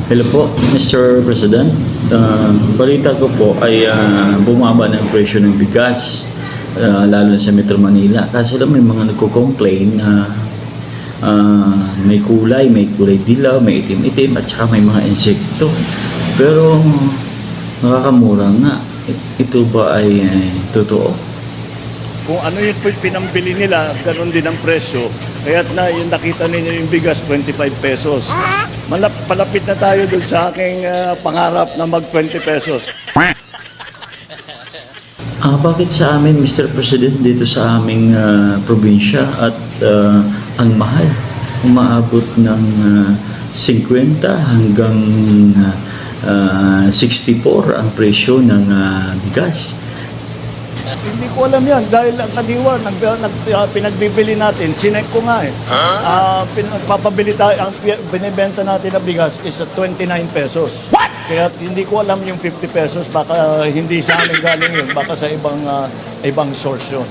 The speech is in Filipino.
Hello po, Mr. President. Balita ko po ay bumaba ng presyo ng bigas, lalo na sa Metro Manila. Kaso lang may mga nagko-complain na may kulay dilaw, may itim-itim, at saka may mga insekto. Pero nakakamura nga. Ito ba ay totoo? Kung ano yung pinambili nila, ganun din ang presyo. Kaya't na yung nakita ninyo yung bigas, 25 pesos. Palapit na tayo dun sa aking pangarap na mag 20 pesos. Bakit sa amin, Mr. President, dito sa aming probinsya at ang mahal? Umaabot ng 50 hanggang 64 ang presyo ng bigas. Hindi ko alam yan dahil ang kadiwa, pinagbibili natin, chinek ko nga eh. Papabili tayo, ang binibenta natin na bigas is at 29 pesos. What? Kaya hindi ko alam yung 50 pesos, baka hindi sa amin galing yun, baka sa ibang source yun.